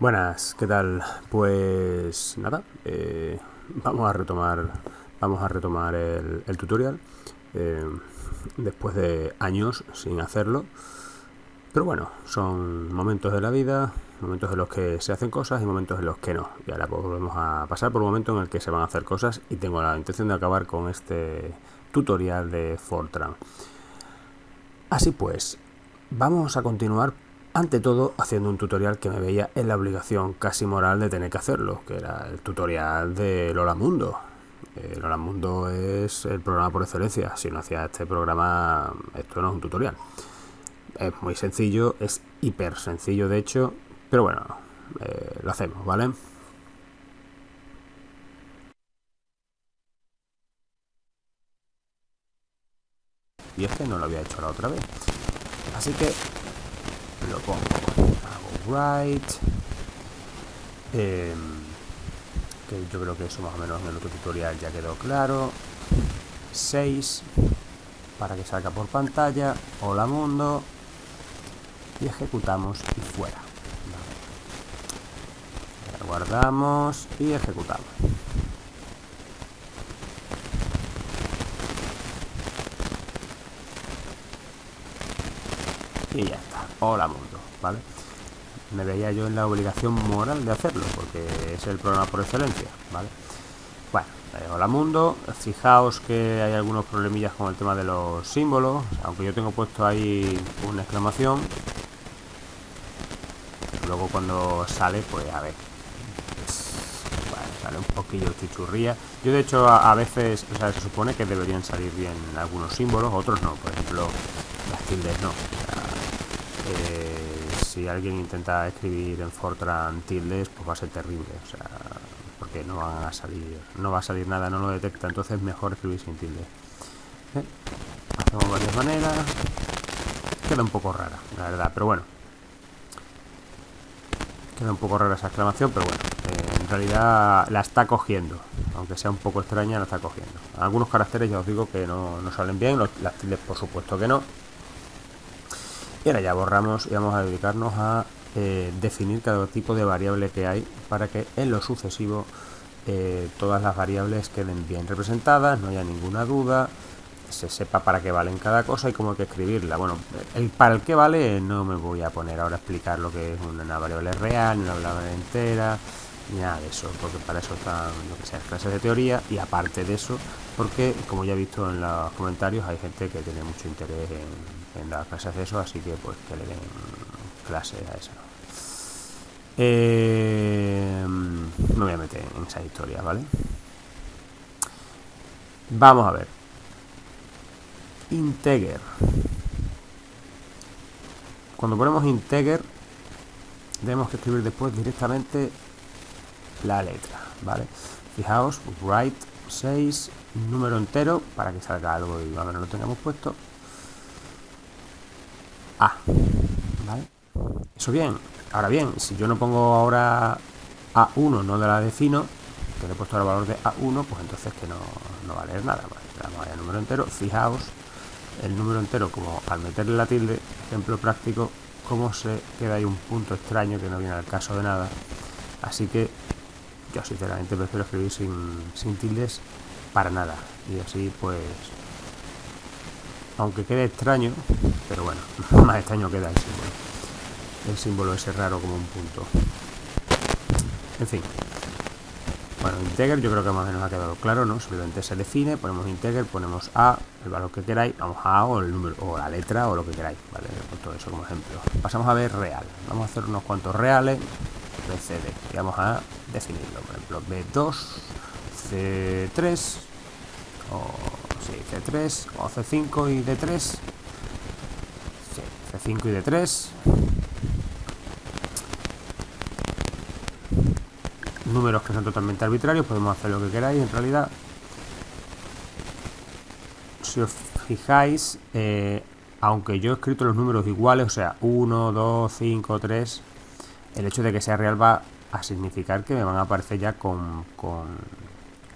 Buenas, ¿qué tal? Pues nada, vamos a retomar el tutorial eh, después de años sin hacerlo. Pero bueno, son momentos de la vida, momentos en los que se hacen cosas y momentos en los que no. Y ahora pues volvemos a pasar por un momento en el que se van a hacer cosas y tengo la intención de acabar con este tutorial de Fortran. Así pues, vamos a continuar ante todo haciendo un tutorial que me veía en la obligación casi moral de tener que hacerlo, que era el tutorial de Lola Mundo. Lola Mundo es el programa por excelencia. Si no hacía este programa, esto no es un tutorial. Es muy sencillo, es hiper sencillo de hecho, pero bueno, lo hacemos, ¿vale? Y este no lo había hecho la otra vez. Así que lo pongo. Hago write. Que yo creo que eso más o menos en el otro tutorial ya quedó claro. 6 para que salga por pantalla. Hola mundo. Y ejecutamos y fuera. Vale. Guardamos y ejecutamos. Y ya está. Hola mundo, ¿vale? Me veía yo en la obligación moral de hacerlo porque es el programa por excelencia, ¿vale? Bueno, hola mundo. Fijaos que hay algunos problemillas con el tema de los símbolos, aunque yo tengo puesto ahí una exclamación. Luego cuando sale, pues a ver, bueno, sale un poquillo chichurría. Yo de hecho a veces, o sea, se supone que deberían salir bien algunos símbolos, otros no. Por ejemplo, las tildes no. O sea, si alguien intenta escribir en Fortran tildes, pues va a ser terrible. O sea, porque no van a salir, no va a salir nada, no lo detecta, entonces es mejor escribir sin tilde. Hacemos varias maneras. Queda un poco rara, la verdad, pero bueno. Queda un poco rara esa exclamación, pero bueno, en realidad la está cogiendo. Aunque sea un poco extraña, la está cogiendo. Algunos caracteres ya os digo que no salen bien, las tildes por supuesto que no. Y ahora ya borramos y vamos a dedicarnos a definir cada tipo de variable que hay para que en lo sucesivo todas las variables queden bien representadas, no haya ninguna duda, se sepa para qué valen cada cosa y cómo hay que escribirla. Bueno, para el que vale no me voy a poner ahora a explicar lo que es una variable real, una variable entera, ni nada de eso, porque para eso están lo que sea clases de teoría. Y aparte de eso, porque como ya he visto en los comentarios, hay gente que tiene mucho interés en las clases de eso, así que pues que le den clase a eso. No voy a meter en esa historia, ¿vale? Vamos a ver. Integer. Cuando ponemos integer, tenemos que escribir después directamente la letra, ¿vale? Fijaos, write 6, número entero, para que salga algo y más o menos lo tengamos puesto. A, ¿vale? Eso bien. Ahora bien, si yo no pongo ahora A1, no la defino, que le he puesto el valor de A1, pues entonces que no va a leer nada, ¿vale? Vamos a el número entero. Fijaos el número entero, como al meterle la tilde, ejemplo práctico, cómo se queda ahí un punto extraño que no viene al caso de nada. Así que yo sinceramente prefiero escribir sin tildes para nada. Y así pues, aunque quede extraño, pero bueno, más extraño queda el símbolo. El símbolo ese raro como un punto. En fin. Bueno, integer yo creo que más o menos ha quedado claro, ¿no? Simplemente se define, ponemos integer, ponemos A, el valor que queráis, vamos a A o el número, o la letra o lo que queráis, ¿vale? Todo eso como ejemplo. Pasamos a ver real. Vamos a hacer unos cuantos reales. BCD. Y vamos a definirlo. Por ejemplo, B2, C3, o sí, C3, o C5 y D3. Sí, C5 y D3. Números que son totalmente arbitrarios, podemos hacer lo que queráis en realidad. Si os fijáis, aunque yo he escrito los números iguales, o sea, 1, 2, 5, 3, el hecho de que sea real va a significar que me van a aparecer ya con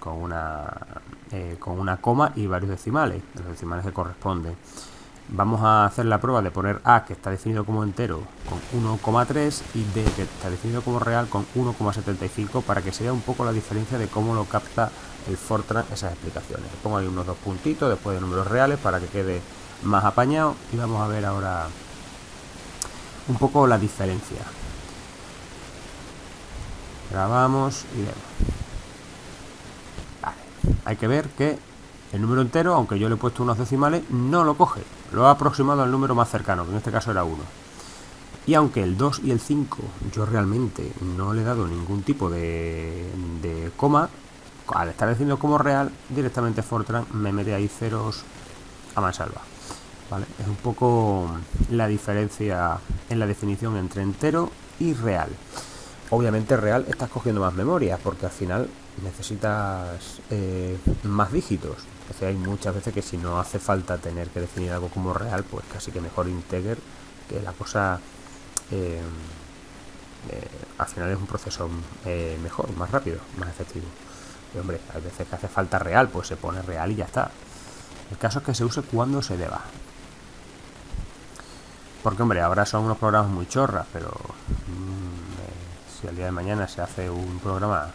una coma y varios decimales, los decimales que corresponden. Vamos a hacer la prueba de poner A, que está definido como entero, con 1,3 y B, que está definido como real, con 1,75, para que se vea un poco la diferencia de cómo lo capta el Fortran esas explicaciones. Pongo ahí unos 2 puntitos después de números reales para que quede más apañado y vamos a ver ahora un poco la diferencia. Grabamos y vemos. Vale. Hay que ver que el número entero, aunque yo le he puesto unos decimales, no lo coge. Lo ha aproximado al número más cercano, que en este caso era 1. Y aunque el 2 y el 5 yo realmente no le he dado ningún tipo de coma, al estar diciendo como real, directamente Fortran me mete ahí ceros a mansalva. ¿Vale? Es un poco la diferencia en la definición entre entero y real. Obviamente real estás cogiendo más memoria porque al final necesitas más dígitos. Entonces hay muchas veces que si no hace falta tener que definir algo como real, pues casi que mejor integer, que la cosa al final es un proceso mejor, más rápido, más efectivo. Y hombre, hay veces que hace falta real, pues se pone real y ya está. El caso es que se use cuando se deba. Porque hombre, ahora son unos programas muy chorras, pero si el día de mañana se hace un programa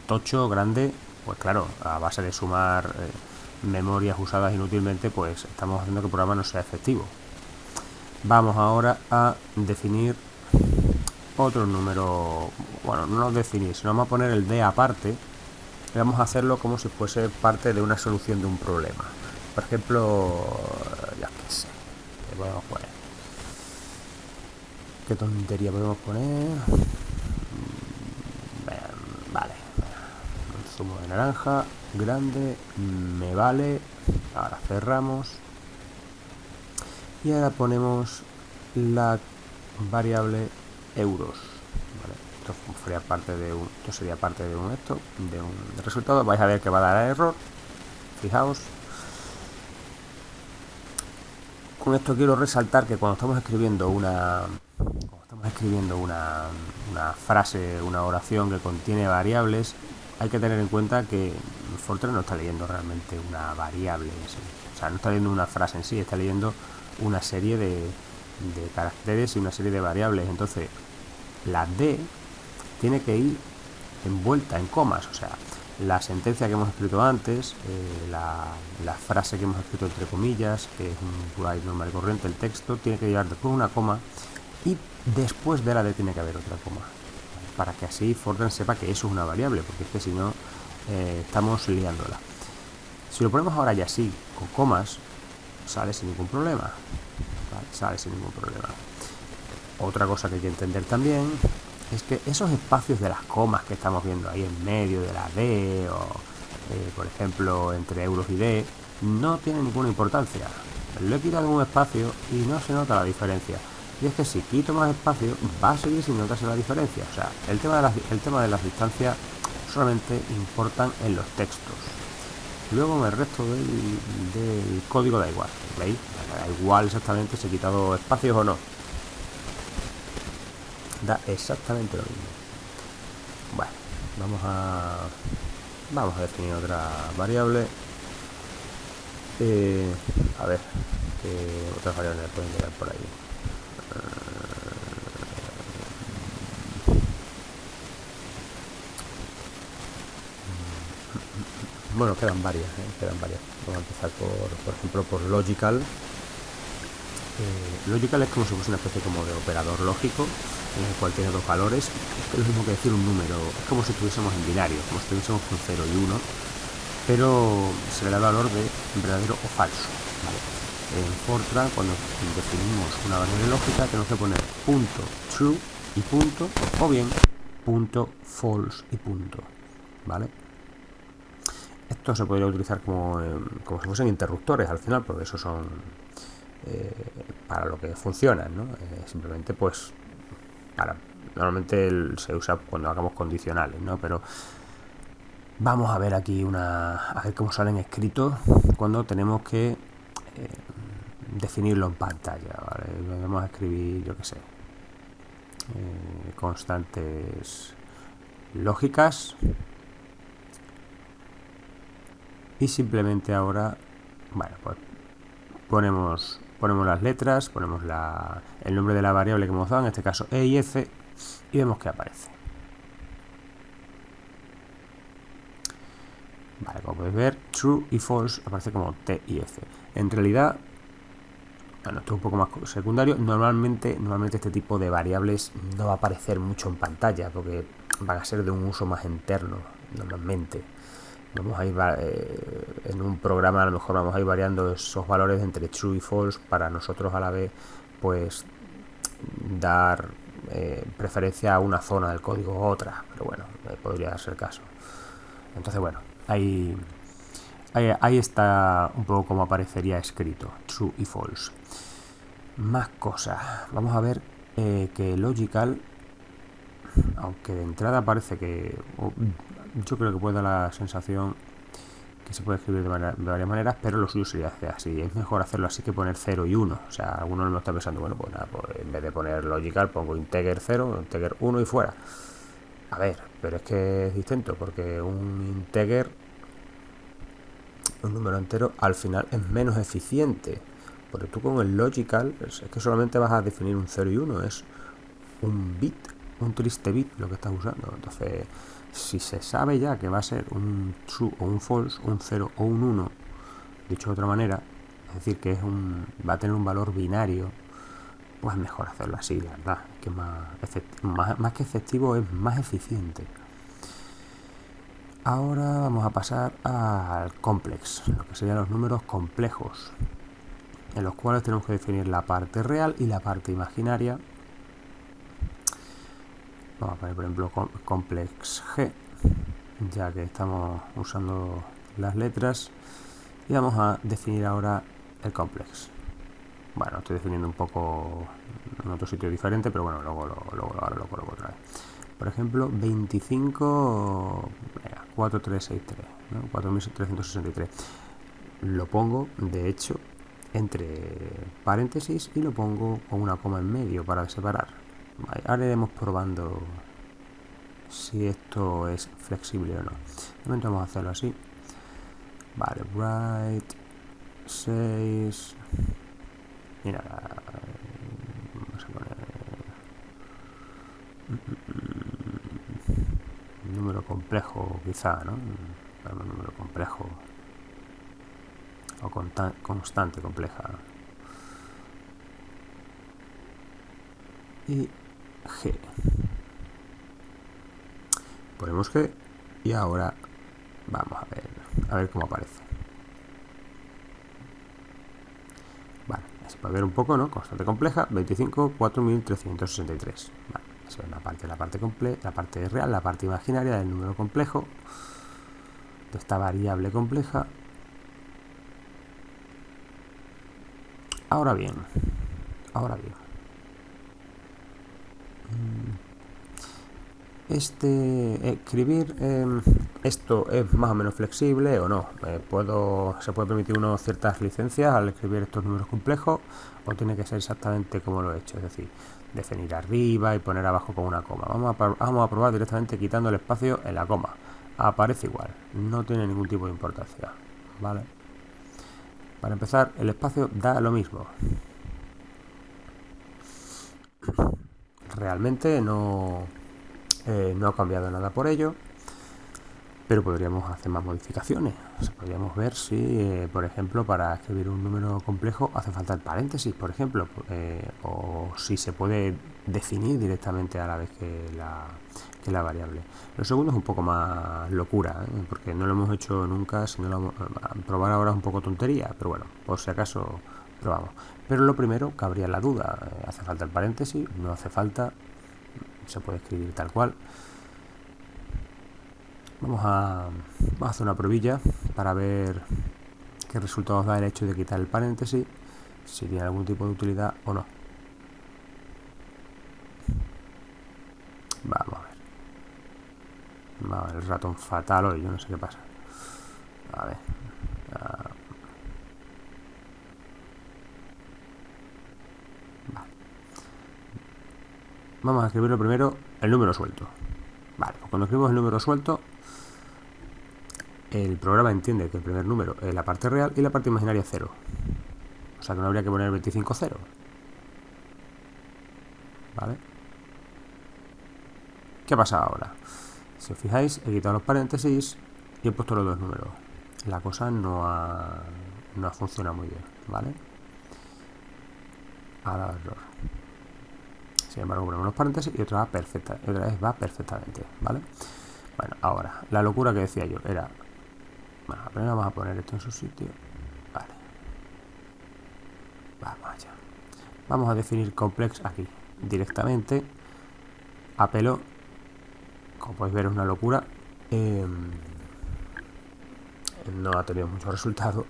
tocho, grande, pues claro, a base de sumar memorias usadas inútilmente, pues estamos haciendo que el programa no sea efectivo. Vamos ahora a definir otro número. Bueno, no definir, sino vamos a poner el D aparte y vamos a hacerlo como si fuese parte de una solución de un problema. Por ejemplo, ya que sé, ¿qué podemos poner? ¿Qué tontería podemos poner? Vale, un zumo de naranja grande me vale. Ahora cerramos y ahora ponemos la variable euros. ¿Vale? Esto sería parte de un resultado. Vais a ver que va a dar error. Fijaos. Con esto quiero resaltar que cuando estamos escribiendo una frase, una oración que contiene variables, hay que tener en cuenta que Fortran no está leyendo realmente una variable en sí. O sea, no está leyendo una frase en sí, está leyendo una serie de caracteres y una serie de variables. Entonces, la D tiene que ir envuelta en comas. O sea, la sentencia que hemos escrito antes, la frase que hemos escrito entre comillas, que es un write normal y corriente, el texto, tiene que llevar después una coma y después de la D tiene que haber otra coma, para que así Fortran sepa que eso es una variable, porque es que si no estamos liándola. Si lo ponemos ahora ya así, con comas, sale sin ningún problema. ¿Vale? Sale sin ningún problema. Otra cosa que hay que entender también es que esos espacios de las comas que estamos viendo ahí en medio de la D o por ejemplo entre euros y D no tienen ninguna importancia. Le he quitado un espacio y no se nota la diferencia. Y es que si quito más espacio va a seguir sin notarse la diferencia. O sea, el tema de las distancias solamente importan en los textos. Luego en el resto del código da igual. ¿Veis? Da igual exactamente si he quitado espacios o no. Da exactamente lo mismo. Bueno, vamos a definir otra variable. A ver, ¿qué otras variables pueden quedar por ahí? Bueno, quedan varias. Vamos a empezar por ejemplo, por logical. Logical es como si fuese una especie como de operador lógico en el cual tiene dos valores. Es lo mismo que decir un número. Es como si estuviésemos en binario, como si estuviésemos con 0 y 1, pero se le da valor de verdadero o falso. ¿Vale? En Fortran, cuando definimos una variable lógica, tenemos que poner punto true y punto, o bien punto false y punto. ¿Vale? Esto se podría utilizar como si fuesen interruptores al final, porque eso son para lo que funcionan, ¿no? Simplemente pues normalmente se usa cuando hagamos condicionales, ¿no? Pero vamos a ver aquí a ver cómo salen escritos cuando tenemos que definirlo en pantalla, ¿vale? Vamos a escribir, yo qué sé, constantes lógicas y simplemente ahora, bueno, pues ponemos ponemos las letras, ponemos el nombre de la variable que hemos dado, en este caso E y F, y vemos que aparece. Vale, como podéis ver, true y false aparece como T y F. En realidad, bueno, esto es un poco más secundario. Normalmente este tipo de variables no va a aparecer mucho en pantalla porque van a ser de un uso más interno, normalmente. Vamos a ir en un programa, a lo mejor vamos a ir variando esos valores entre true y false para nosotros a la vez, pues dar preferencia a una zona del código u otra, pero bueno, podría darse el caso. Entonces, bueno, ahí está un poco como aparecería escrito, true y false. Más cosas. Vamos a ver que logical, aunque de entrada parece que yo creo que puede dar la sensación que se puede escribir de varias maneras, pero lo suyo sería hacer así. Es mejor hacerlo así que poner 0 y 1. O sea, alguno lo está pensando, bueno, pues nada, pues en vez de poner logical pongo integer 0, integer 1 y fuera. A ver, pero es que es distinto, porque un integer, un número entero, al final es menos eficiente. Porque tú con el logical es que solamente vas a definir un 0 y 1, es un bit, un triste bit lo que estás usando. Entonces, si se sabe ya que va a ser un true o un false, un 0 o un 1, dicho de otra manera, es decir, que va a tener un valor binario, pues es mejor hacerlo así, la verdad, que más que efectivo, es más eficiente. Ahora vamos a pasar al complex, lo que serían los números complejos, en los cuales tenemos que definir la parte real y la parte imaginaria. Vamos a poner, por ejemplo, complex G, ya que estamos usando las letras, y vamos a definir ahora el complex. Bueno, estoy definiendo un poco en otro sitio diferente, pero bueno, ahora lo coloco otra vez. Por ejemplo, 25, 4363, ¿no? 4363. Lo pongo, de hecho, entre paréntesis y lo pongo con una coma en medio para separar. Vale, ahora iremos probando si esto es flexible o no. De momento vamos a hacerlo así. Vale, write 6. Mira, vamos a poner un número complejo, quizá, ¿no? Un número complejo o constante compleja. Y G. Ponemos G y ahora vamos a ver cómo aparece. Vale, se puede ver un poco, ¿no? Constante compleja, 25, 4363. Vale, esa es la parte real, la parte imaginaria del número complejo, de esta variable compleja. Ahora bien, escribir esto es más o menos flexible o no. Se puede permitir uno ciertas licencias al escribir estos números complejos, o tiene que ser exactamente como lo he hecho, es decir, definir arriba y poner abajo con una coma. Vamos a probar directamente quitando el espacio en la coma. Aparece igual, no tiene ningún tipo de importancia, ¿vale? Para empezar, el espacio da lo mismo. Realmente no ha cambiado nada por ello, pero podríamos hacer más modificaciones. O sea, podríamos ver si, por ejemplo, para escribir un número complejo hace falta el paréntesis, por ejemplo, o si se puede definir directamente a la vez que la variable. Lo segundo es un poco más locura, porque no lo hemos hecho nunca. Si no lo vamos a probar ahora es un poco tontería, pero bueno, por si acaso probamos. Pero lo primero, cabría la duda: ¿hace falta el paréntesis? ¿No hace falta? Se puede escribir tal cual. Vamos a hacer una probilla para ver qué resultados da el hecho de quitar el paréntesis, si tiene algún tipo de utilidad o no. Vamos a ver. El ratón fatal hoy, yo no sé qué pasa. A ver. Vale. Vamos a escribirlo primero el número suelto. Vale, pues cuando escribimos el número suelto, el programa entiende que el primer número es la parte real y la parte imaginaria 0. O sea que no habría que poner 25,0. ¿Vale? ¿Qué pasa ahora? Si os fijáis, he quitado los paréntesis y he puesto los dos números. La cosa no ha funcionado muy bien, ¿vale? Ha dado error. Sin embargo, ponemos los paréntesis y otra vez va perfectamente, ¿vale? Bueno, ahora, la locura que decía yo era... Bueno, primero vamos a poner esto en su sitio. Vale. Vamos allá. Vamos a definir complex aquí, directamente. A pelo. Como podéis ver, es una locura. No ha tenido mucho resultado.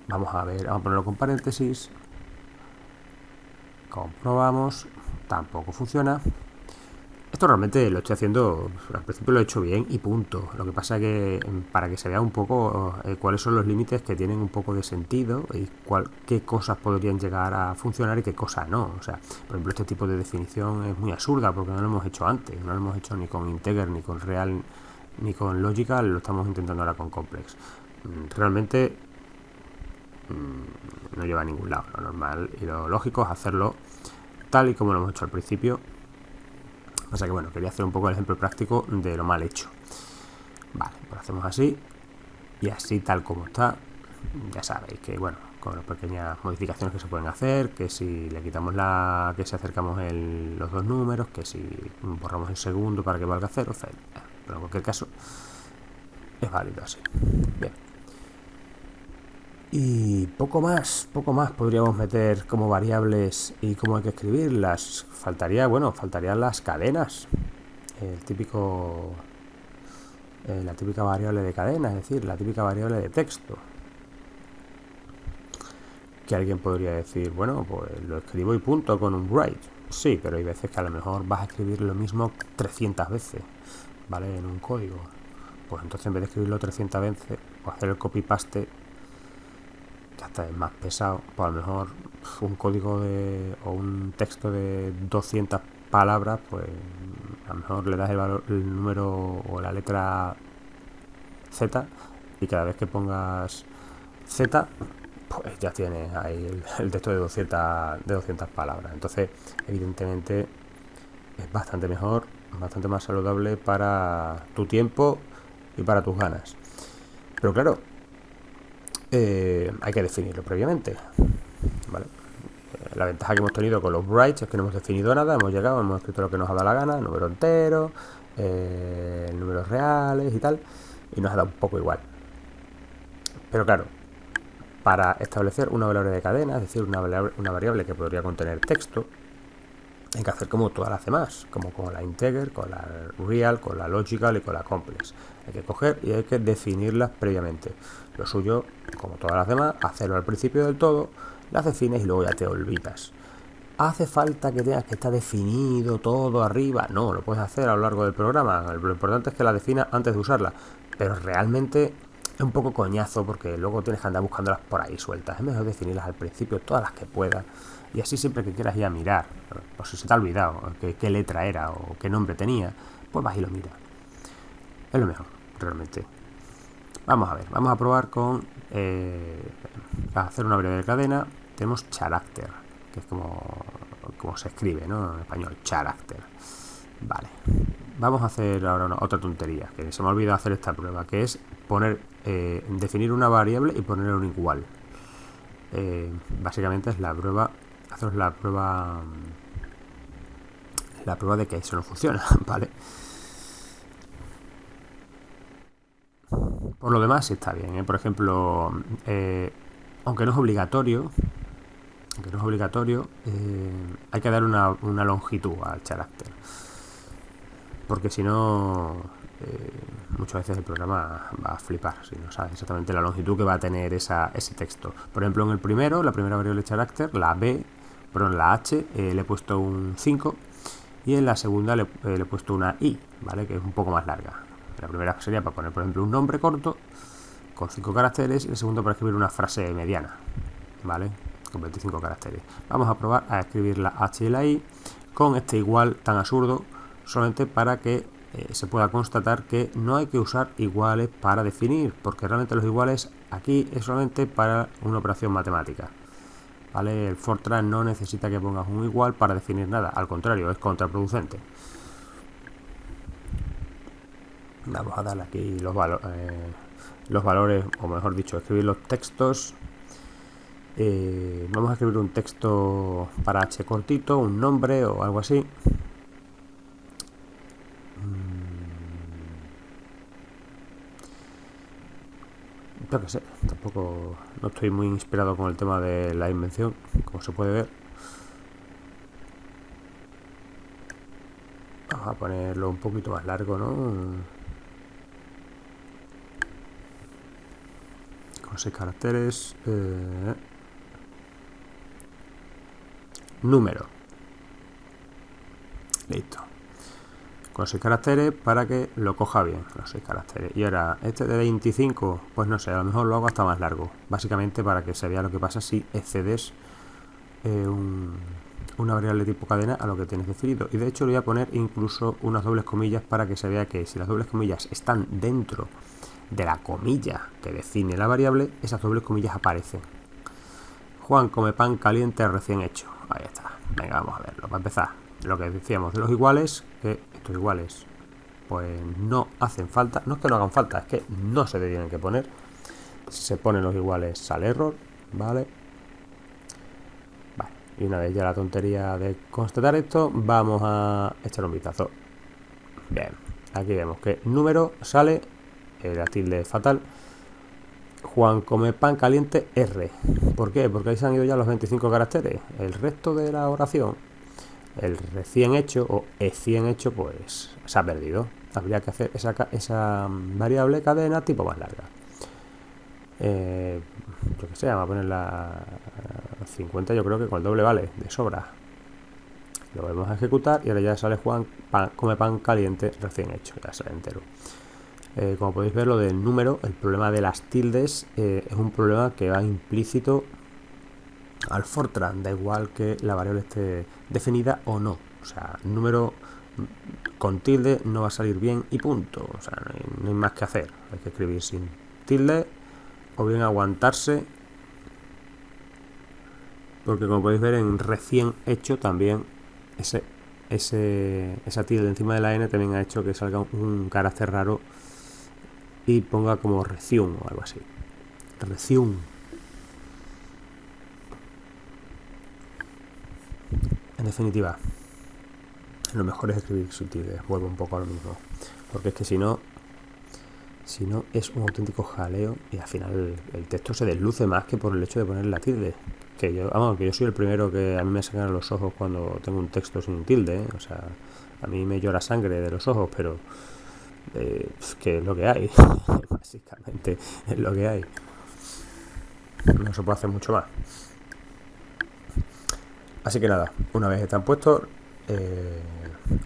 Vamos a ver, vamos a ponerlo con paréntesis. Comprobamos. Tampoco funciona. Esto realmente lo estoy haciendo, al principio lo he hecho bien y punto. Lo que pasa es que para que se vea un poco cuáles son los límites que tienen un poco de sentido y qué cosas podrían llegar a funcionar y qué cosas no. O sea, por ejemplo, este tipo de definición es muy absurda porque no lo hemos hecho antes. No lo hemos hecho ni con integer, ni con real, ni con logical. Lo estamos intentando ahora con complex. Realmente no lleva a ningún lado. Lo normal y lo lógico es hacerlo tal y como lo hemos hecho al principio. O sea que bueno, quería hacer un poco el ejemplo práctico de lo mal hecho. Vale, pues hacemos así. Y así tal como está. Ya sabéis que bueno, con las pequeñas modificaciones que se pueden hacer, que si le quitamos que si acercamos los dos números, que si borramos el segundo para que valga 0, pero en cualquier caso es válido así. Bien. Y poco más podríamos meter como variables y cómo hay que escribirlas. Faltarían las cadenas. La típica variable de cadena, es decir, la típica variable de texto. Que alguien podría decir, bueno, pues lo escribo y punto con un write. Sí, pero hay veces que a lo mejor vas a escribir lo mismo 300 veces, ¿vale? En un código. Pues entonces en vez de escribirlo 300 veces o hacer el copy-paste, hasta es más pesado. Pues a lo mejor un código o un texto de 200 palabras, pues a lo mejor le das el número o la letra Z y cada vez que pongas Z, pues ya tienes ahí el texto de 200 palabras. Entonces, evidentemente, es bastante mejor, bastante más saludable para tu tiempo y para tus ganas. Pero claro, hay que definirlo previamente, ¿vale? La ventaja que hemos tenido con los writes es que no hemos definido nada, hemos escrito lo que nos ha dado la gana, número entero, números reales y tal, y nos ha dado un poco igual. Pero claro, para establecer una variable de cadena, es decir, una variable que podría contener texto, hay que hacer como todas las demás, como con la integer, con la real, con la logical y con la complex. Hay que coger y hay que definirlas previamente. Lo suyo, como todas las demás, hacerlo al principio del todo, las defines y luego ya te olvidas. ¿Hace falta que tengas que estar definido todo arriba? No, lo puedes hacer a lo largo del programa. Lo importante es que la definas antes de usarla. Pero realmente es un poco coñazo porque luego tienes que andar buscándolas por ahí sueltas. Es mejor definirlas al principio, todas las que puedas. Y así siempre que quieras ir a mirar, o si se te ha olvidado qué letra era o qué nombre tenía, pues vas y lo miras. Es lo mejor, realmente. Vamos a ver, vamos a probar con... para hacer una breve cadena, tenemos character, que es como se escribe, ¿no? En español, character. Vale. Vamos a hacer ahora otra tontería, que se me ha olvidado hacer esta prueba, que es definir una variable y ponerle un igual. Básicamente es la prueba de que eso no funciona, ¿vale? Por lo demás sí está bien, ¿eh? Por ejemplo, aunque no es obligatorio, hay que dar una longitud al carácter, porque si no, muchas veces el programa va a flipar si no sabe exactamente la longitud que va a tener ese texto. Por ejemplo, en el primero, la primera variable carácter, la H, le he puesto un 5 y en la segunda le he puesto una I, ¿vale? Que es un poco más larga. La primera sería para poner, por ejemplo, un nombre corto con 5 caracteres y el segundo para escribir una frase mediana, ¿vale? Con 25 caracteres. Vamos a probar a escribir la H y la I con este igual tan absurdo, solamente para que se pueda constatar que no hay que usar iguales para definir, porque realmente los iguales aquí es solamente para una operación matemática. ¿vale? El Fortran no necesita que pongas un igual para definir nada, al contrario, es contraproducente. Vamos a darle aquí los valores, o mejor dicho, escribir los textos. Vamos a escribir un texto para H cortito, un nombre o algo así. Yo que sé, tampoco no estoy muy inspirado con el tema de la invención, como se puede ver. Vamos a ponerlo un poquito más largo, ¿no? Con 6 caracteres. Número. Listo. Con 6 caracteres para que lo coja bien, los 6 caracteres. Y ahora, este de 25, pues no sé, a lo mejor lo hago hasta más largo. Básicamente para que se vea lo que pasa si excedes una variable tipo cadena a lo que tienes definido. Y de hecho le voy a poner incluso unas dobles comillas para que se vea que si las dobles comillas están dentro de la comilla que define la variable, esas dobles comillas aparecen. Juan come pan caliente recién hecho. Ahí está. Venga, vamos a verlo. Para empezar, lo que decíamos de los iguales, que estos iguales pues no hacen falta. No es que no hagan falta, es que no se tienen que poner. Si se ponen los iguales sale error, ¿vale? Vale. Y una vez ya la tontería de constatar esto, vamos a echar un vistazo. Bien, aquí vemos que número sale, la tilde fatal. Juan come pan caliente R. ¿Por qué? Porque ahí se han ido ya los 25 caracteres. El resto de la oración, el recién hecho o recién hecho, pues se ha perdido. Habría que hacer esa variable cadena tipo más larga. Yo que sé, vamos a poner la 50, yo creo que con el doble vale, de sobra. Lo volvemos a ejecutar y ahora ya sale Juan come pan caliente recién hecho, ya sale entero. Como podéis ver, lo del número, el problema de las tildes, es un problema que va implícito al Fortran, da igual que la variable esté definida o no. O sea, número con tilde no va a salir bien y punto. O sea, no hay más que hacer. Hay que escribir sin tilde o bien aguantarse, porque como podéis ver en recién hecho también esa tilde encima de la N también ha hecho que salga un carácter raro y ponga como recién o algo así. Recién. En definitiva, lo mejor es escribir subtiles. Vuelvo un poco a lo mismo, porque es que si no es un auténtico jaleo y al final el texto se desluce más que por el hecho de poner la tilde. Que yo soy el primero que a mí me sacan los ojos cuando tengo un texto sin tilde, ¿eh? O sea, a mí me llora sangre de los ojos, pero que es lo que hay. Básicamente es lo que hay. No se puede hacer mucho más. Así que nada, una vez están puestos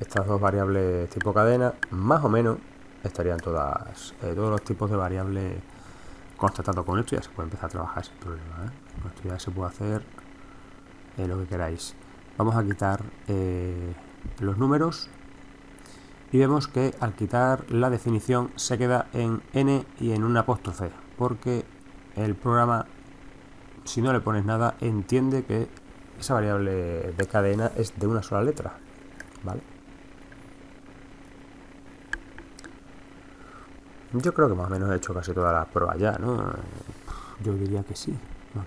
estas dos variables tipo cadena, más o menos estarían todos los tipos de variables constatados. Con esto ya se puede empezar a trabajar sin problema, ¿eh? Con esto ya se puede hacer lo que queráis. Vamos a quitar los números y vemos que al quitar la definición se queda en n y en un apóstrofe, porque el programa, si no le pones nada, entiende que esa variable de cadena es de una sola letra, ¿vale? Yo creo que más o menos he hecho casi todas las pruebas ya, ¿no? Yo diría que sí. Vamos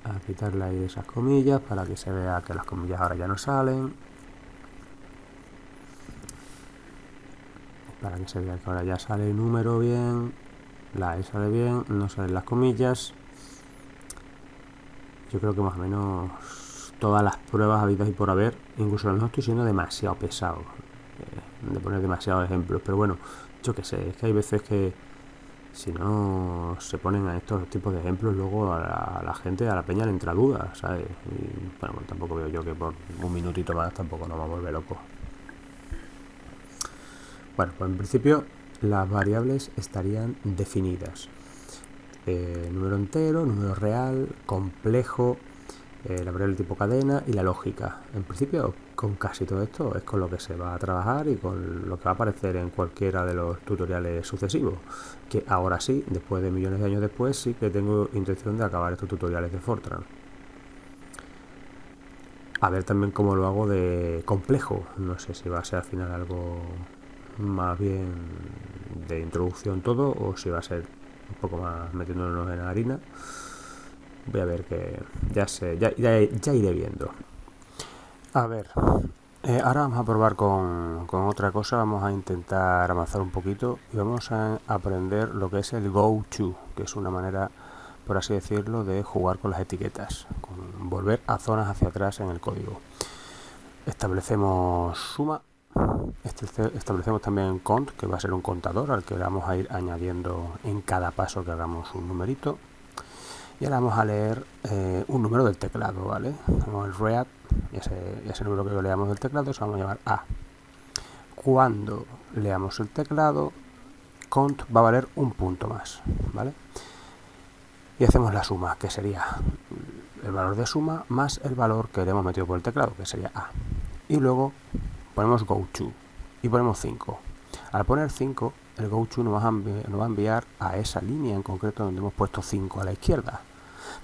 a quitarle ahí esas comillas para que se vea que las comillas ahora ya no salen. Para que se vea que ahora ya sale el número bien, la E sale bien, no salen las comillas. Yo creo que más o menos todas las pruebas habidas y por haber, incluso a lo mejor estoy siendo demasiado pesado de poner demasiados ejemplos, pero bueno, yo qué sé, es que hay veces que si no se ponen a estos tipos de ejemplos, luego a la gente, a la peña le entra duda, ¿sabes? Y bueno, tampoco veo yo que por un minutito más tampoco nos va a volver locos. Bueno, pues en principio las variables estarían definidas. Número entero, número real, complejo, la variable tipo cadena y la lógica. En principio, con casi todo esto es con lo que se va a trabajar y con lo que va a aparecer en cualquiera de los tutoriales sucesivos. Que ahora sí, después de millones de años después, sí que tengo intención de acabar estos tutoriales de Fortran. A ver también cómo lo hago de complejo. No sé si va a ser al final algo más bien de introducción todo o si va a ser un poco más metiéndonos en la harina. Voy a ver que ya iré viendo. A ver, ahora vamos a probar con otra cosa. Vamos a intentar avanzar un poquito y vamos a aprender lo que es el go-to, que es una manera, por así decirlo, de jugar con las etiquetas, con volver a zonas hacia atrás en el código. Establecemos suma, establecemos también cont, que va a ser un contador al que vamos a ir añadiendo en cada paso que hagamos un numerito. Y ahora vamos a leer un número del teclado, ¿vale? Como el read, y ese número que leamos del teclado se vamos a llamar A. Cuando leamos el teclado, cont va a valer un punto más, ¿vale? Y hacemos la suma, que sería el valor de suma más el valor que le hemos metido por el teclado, que sería A. Y luego ponemos goTo y ponemos 5. Al poner 5, el goTo nos va a enviar a esa línea en concreto donde hemos puesto 5 a la izquierda.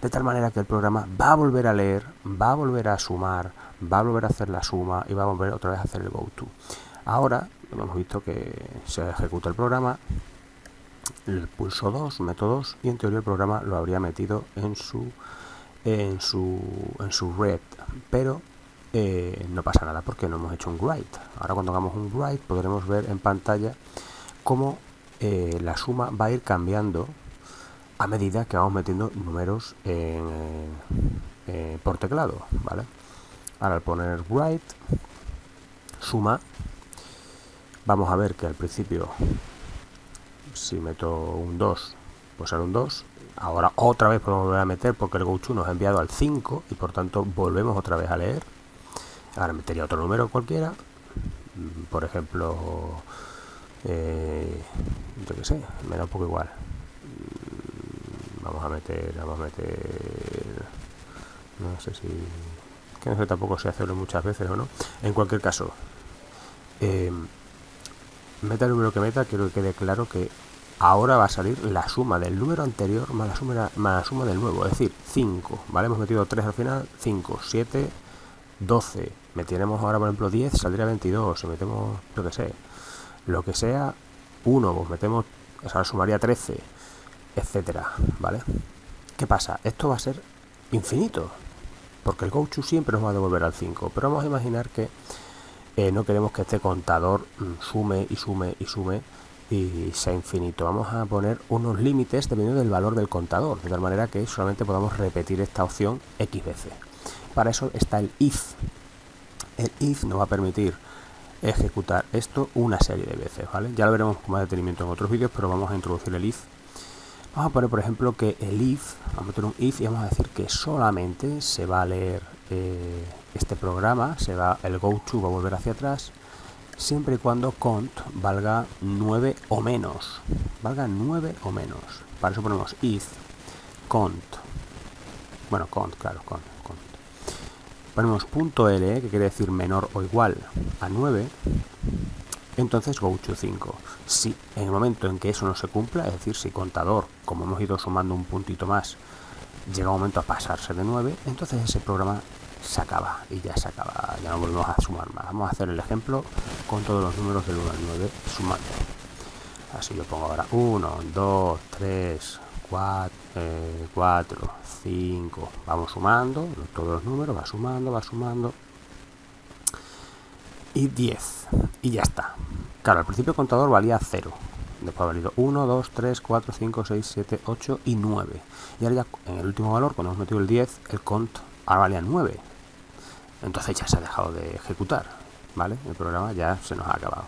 De tal manera que el programa va a volver a leer, va a volver a sumar, va a volver a hacer la suma y va a volver otra vez a hacer el goTo. Ahora hemos visto que se ejecuta el programa, el pulso 2, método 2, y en teoría el programa lo habría metido en su read, pero no pasa nada porque no hemos hecho un write. Ahora cuando hagamos un write podremos ver en pantalla cómo la suma va a ir cambiando a medida que vamos metiendo números por teclado, ¿vale? Ahora al poner write suma, vamos a ver que al principio, si meto un 2, pues sale un 2. Ahora otra vez podemos volver a meter porque el goTo nos ha enviado al 5 y por tanto volvemos otra vez a leer. Ahora metería otro número cualquiera, por ejemplo, yo qué sé, me da un poco igual. Vamos a meter, no sé si, que no sé tampoco si hacerlo muchas veces o no. En cualquier caso, meta el número que meta, quiero que quede claro que ahora va a salir la suma del número anterior más la suma del nuevo, es decir, 5, ¿vale? Hemos metido 3 al final, 5, 7, 12. Metiremos ahora, por ejemplo, 10, saldría 22. Si metemos, yo que sé, lo que sea, 1, pues metemos, o sea, sumaría 13, etcétera, ¿vale? ¿Qué pasa? Esto va a ser infinito, porque el goTo siempre nos va a devolver al 5, pero vamos a imaginar que no queremos que este contador sume y sume y sume y sea infinito. Vamos a poner unos límites dependiendo del valor del contador, de tal manera que solamente podamos repetir esta opción X veces. Para eso está el if. El if nos va a permitir ejecutar esto una serie de veces, ¿vale? Ya lo veremos con más detenimiento en otros vídeos, pero vamos a introducir el if. Vamos a poner, por ejemplo, que el if, vamos a meter un if y vamos a decir que solamente se va a leer este programa, el goTo va a volver hacia atrás, siempre y cuando cont valga 9 o menos. Valga 9 o menos. Para eso ponemos if cont. Bueno, cont. Ponemos .l, que quiere decir menor o igual a 9, entonces goTo 5. Si en el momento en que eso no se cumpla, es decir, si contador, como hemos ido sumando un puntito más, llega un momento a pasarse de 9, entonces ese programa se acaba y ya se acaba, ya no volvemos a sumar más. Vamos a hacer el ejemplo con todos los números del 1 al 9 sumando. Así yo pongo ahora 1, 2, 3, 4, 5, vamos sumando, todos los números, va sumando, y 10, y ya está. Claro, al principio el contador valía 0, después ha valido 1, 2, 3, 4, 5, 6, 7, 8 y 9. Y ahora ya en el último valor, cuando hemos metido el 10, el cont ahora valía 9. Entonces ya se ha dejado de ejecutar, ¿vale? El programa ya se nos ha acabado.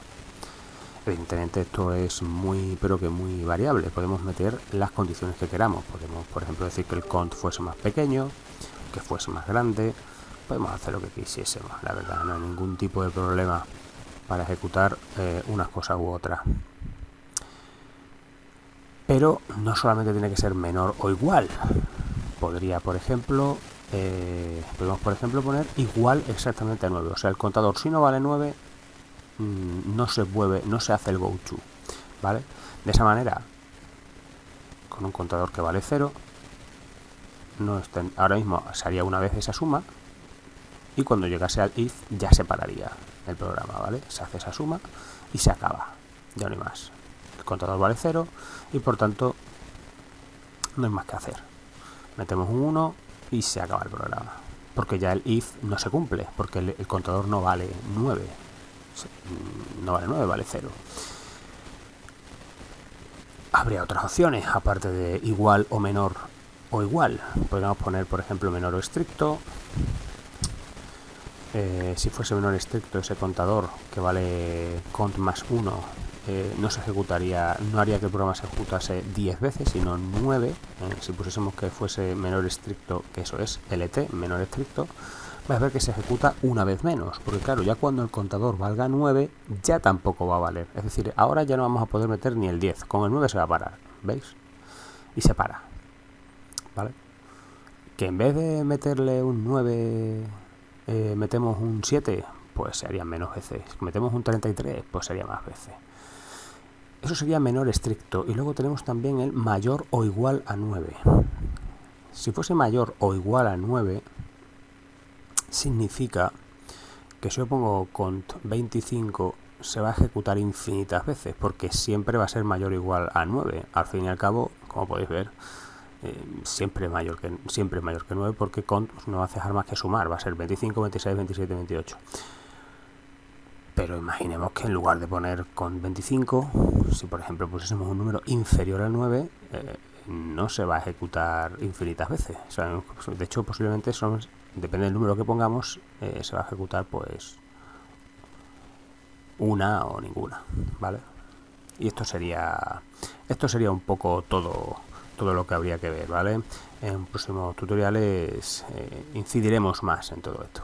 Evidentemente esto es muy, pero que muy variable. Podemos meter las condiciones que queramos. Podemos, por ejemplo, decir que el cont fuese más pequeño, que fuese más grande. Podemos hacer lo que quisiésemos, la verdad. No hay ningún tipo de problema para ejecutar unas cosas u otras. Pero no solamente tiene que ser menor o igual. Podría, por ejemplo, podemos, por ejemplo, poner igual exactamente a 9. O sea, el contador, si no vale 9, no se hace el go to, ¿vale? De esa manera, con un contador que vale 0, ahora mismo se haría una vez esa suma, y cuando llegase al if ya se pararía el programa, ¿vale? Se hace esa suma y se acaba, ya no hay más. El contador vale 0 y por tanto no hay más que hacer. Metemos un 1 y se acaba el programa, porque ya el if no se cumple, porque el contador no vale 9, no vale 9, vale 0. Habría otras opciones, aparte de igual o menor o igual. Podríamos poner, por ejemplo, menor o estricto. Si fuese menor estricto, ese contador que vale cont más 1 no se ejecutaría, no haría que el programa se ejecutase 10 veces, sino 9. Si pusiésemos que fuese menor estricto, que eso es LT, menor estricto, vas a ver que se ejecuta una vez menos, porque claro, ya cuando el contador valga 9, ya tampoco va a valer. Es decir, ahora ya no vamos a poder meter ni el 10, con el 9 se va a parar, ¿veis? Y se para, ¿vale? Que en vez de meterle un 9, metemos un 7, pues serían menos veces. Metemos un 33, pues sería más veces. Eso sería menor estricto. Y luego tenemos también el mayor o igual a 9. Si fuese mayor o igual a 9, significa que si yo pongo cont 25 se va a ejecutar infinitas veces, porque siempre va a ser mayor o igual a 9. Al fin y al cabo, como podéis ver, siempre mayor que 9, porque cont no va a dejar más que sumar, va a ser 25, 26, 27, 28. Pero imaginemos que en lugar de poner cont 25, si por ejemplo pusiésemos un número inferior a 9, no se va a ejecutar infinitas veces. O sea, de hecho, posiblemente depende del número que pongamos, se va a ejecutar pues una o ninguna, ¿vale? Y esto sería un poco todo lo que habría que ver, ¿vale? En próximos tutoriales incidiremos más en todo esto.